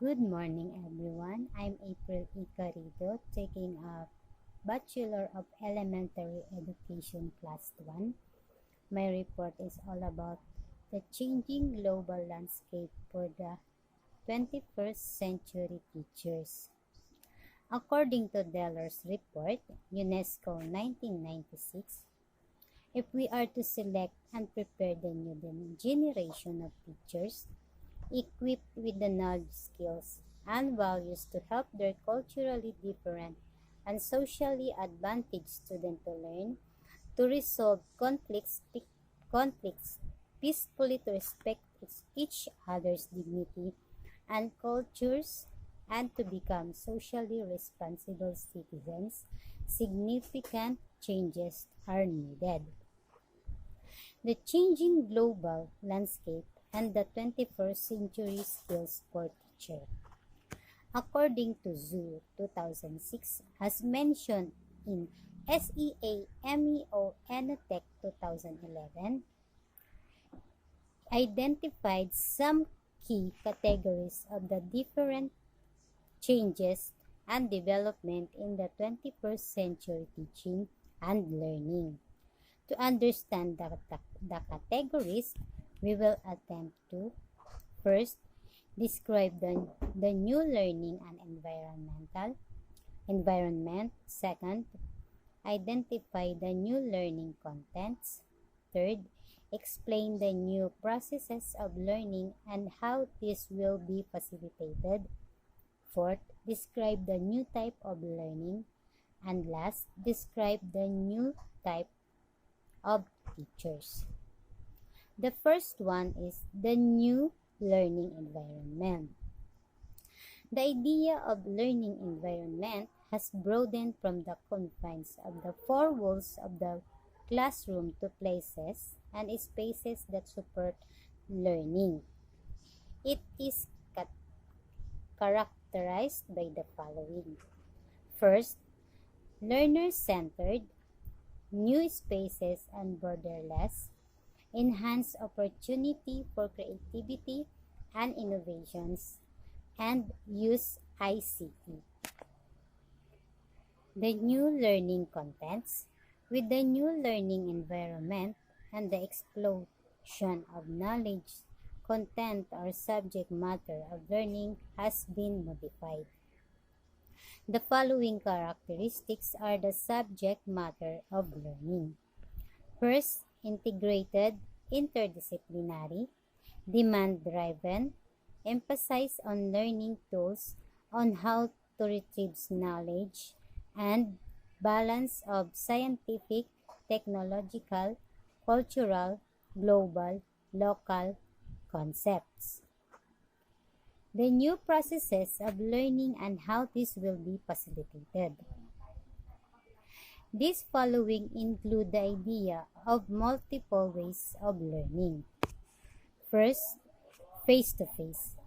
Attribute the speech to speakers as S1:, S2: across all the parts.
S1: Good morning, everyone. I'm April E. Carrido, taking a Bachelor of Elementary Education Class 1. My report is all about the changing global landscape for the 21st century teachers. According to Delors' report, UNESCO 1996, if we are to select and prepare the new generation of teachers, equipped with the knowledge, skills, and values to help their culturally different and socially advantaged students to learn, to resolve conflicts peacefully, to respect each other's dignity and cultures, and to become socially responsible citizens, significant changes are needed. The changing global landscape and the 21st century skills for teacher. According to ZOO 2006, as mentioned in SEA MEO Enotech 2011, identified some key categories of the different changes and development in the 21st century teaching and learning. To understand the categories, we will attempt to first describe the new learning and environment. Second, identify the new learning contents. Third, explain the new processes of learning and how this will be facilitated. Fourth, describe the new type of learning. And last, describe the new type of teachers. The first one is the new learning environment. The idea of learning environment has broadened from the confines of the four walls of the classroom to places and spaces that support learning. It is characterized by the following. First, learner-centered, new spaces and borderless, enhance opportunity for creativity and innovations, and use ICT. The new learning contents. With the new learning environment and the explosion of knowledge, content or subject matter of learning has been modified. The following characteristics are the subject matter of learning. First, integrated, interdisciplinary, demand-driven, emphasize on learning tools on how to retrieve knowledge, and balance of scientific, technological, cultural, global, local concepts. The new processes of learning and how this will be facilitated. These following include the idea of multiple ways of learning. First, face-to-face.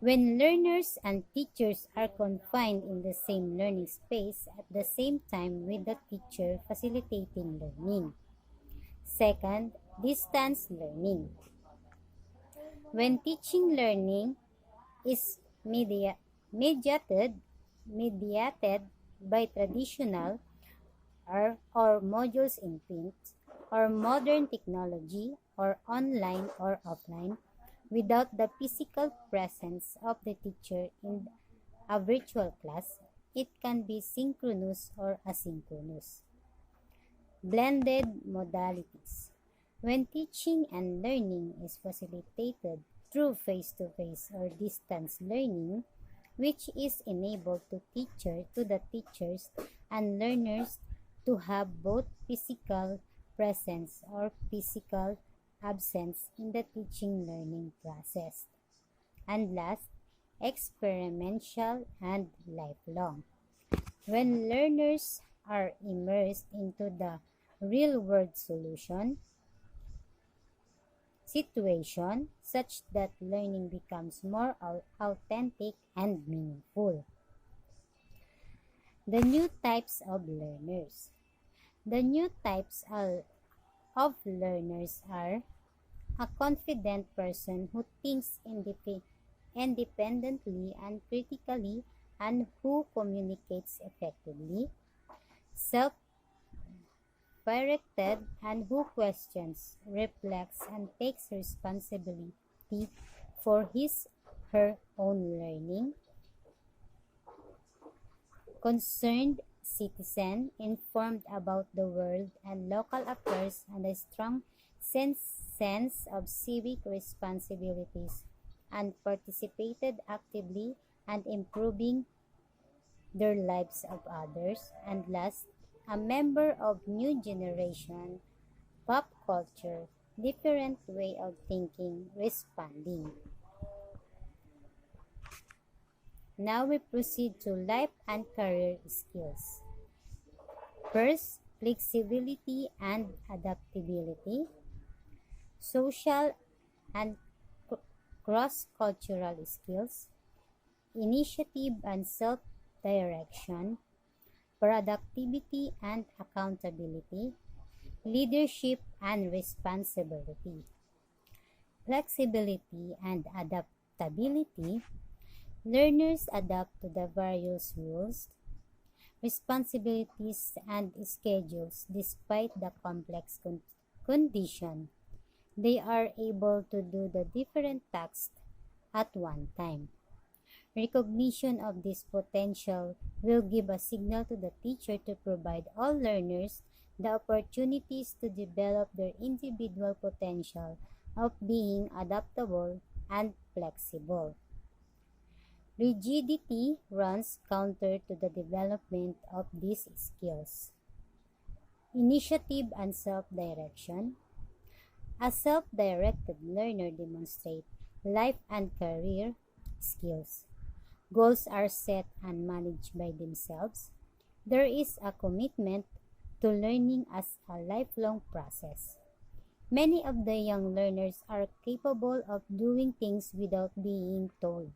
S1: When learners and teachers are confined in the same learning space at the same time with the teacher facilitating learning. Second, distance learning. When teaching learning is mediated by traditional or modules in print, or modern technology, or online or offline, without the physical presence of the teacher in a virtual class, it can be synchronous or asynchronous. Blended modalities. When teaching and learning is facilitated through face-to-face or distance learning, which is enabled to the teachers and learners to have both physical presence or physical absence in the teaching learning process. And last, experiential and lifelong. When learners are immersed into the real-world situation such that learning becomes more authentic and meaningful. The new types of learners. The new types of learners are a confident person who thinks independently and critically, and who communicates effectively, self-directed, and who questions, reflects, and takes responsibility for his/her own learning, concerned citizen, informed about the world and local affairs, and a strong sense of civic responsibilities, and participated actively and improving their lives of others, and last, a member of new generation, pop culture, different way of thinking, responding. Now we proceed to life and career skills. First, flexibility and adaptability, social and cross-cultural skills, initiative and self-direction, productivity and accountability, leadership and responsibility. Flexibility and adaptability, learners adapt to the various rules, responsibilities, and schedules despite the complex condition. They are able to do the different tasks at one time. Recognition of this potential will give a signal to the teacher to provide all learners the opportunities to develop their individual potential of being adaptable and flexible. Rigidity runs counter to the development of these skills. Initiative and self-direction. A self-directed learner demonstrates life and career skills. Goals are set and managed by themselves. There is a commitment to learning as a lifelong process. Many of the young learners are capable of doing things without being told.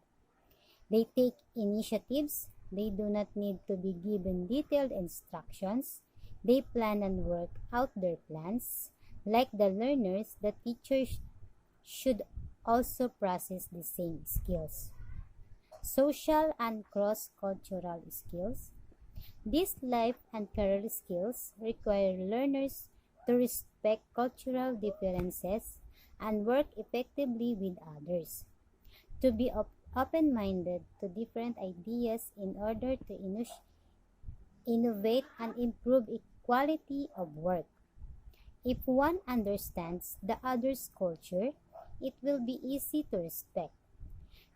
S1: They take initiatives. They do not need to be given detailed instructions. They plan and work out their plans. Like the learners, the teachers should also process the same skills. Social and cross-cultural skills. These life and career skills require learners to respect cultural differences and work effectively with others, to be open-minded to different ideas in order to innovate and improve quality of work. If one understands the other's culture, it will be easy to respect.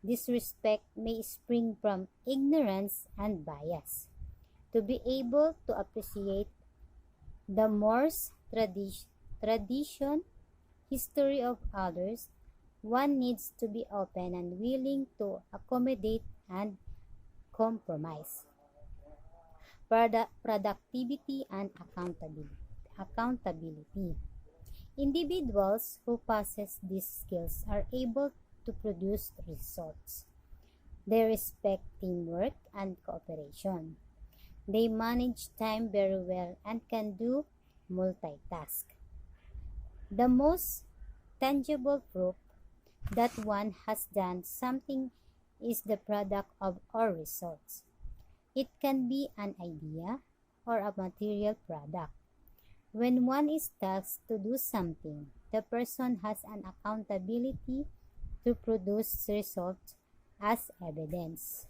S1: This respect may spring from ignorance and bias. To be able to appreciate the mores, tradition, history of others, one needs to be open and willing to accommodate and compromise. Productivity and accountability. Individuals who possess these skills are able to produce results. They respect teamwork and cooperation. They manage time very well and can do multitask. The most tangible proof that one has done something is the product of our results. It can be an idea or a material product. When one is tasked to do something, the person has an accountability to produce results as evidence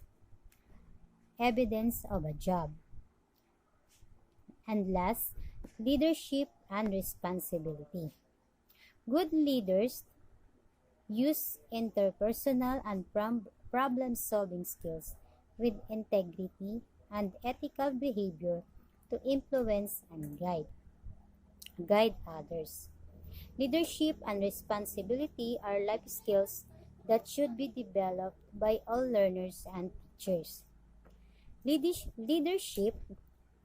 S1: of a job. And last, leadership and responsibility. Good leaders use interpersonal and problem-solving skills with integrity and ethical behavior to influence and guide others. Leadership and responsibility are life skills that should be developed by all learners and teachers. Leadership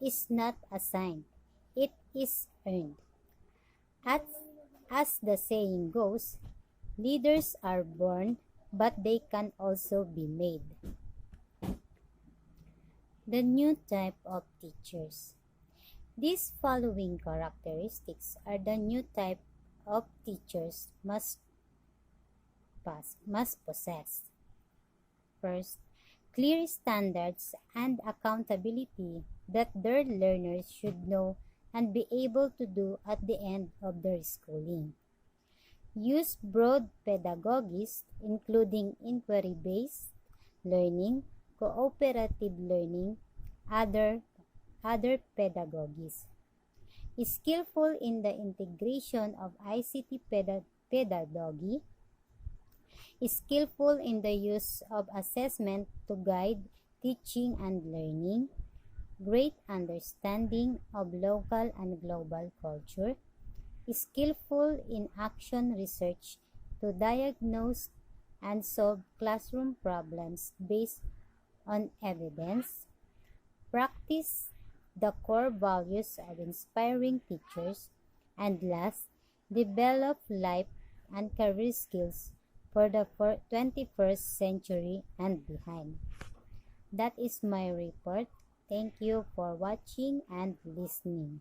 S1: is not assigned, it is earned. As, as the saying goes, leaders are born, but they can also be made. The new type of teachers. These following characteristics are the new type of teachers must possess. first, clear standards and accountability that their learners should know and be able to do at the end of their schooling. Use broad pedagogies, including inquiry-based learning, cooperative learning, other, other pedagogies. Skillful in the integration of ICT pedagogy, skillful in the use of assessment to guide teaching and learning, great understanding of local and global culture, skillful in action research to diagnose and solve classroom problems based on evidence, practice the core values of inspiring teachers, and last, develop life and career skills for the 21st century and behind. That is my report. Thank you for watching and listening.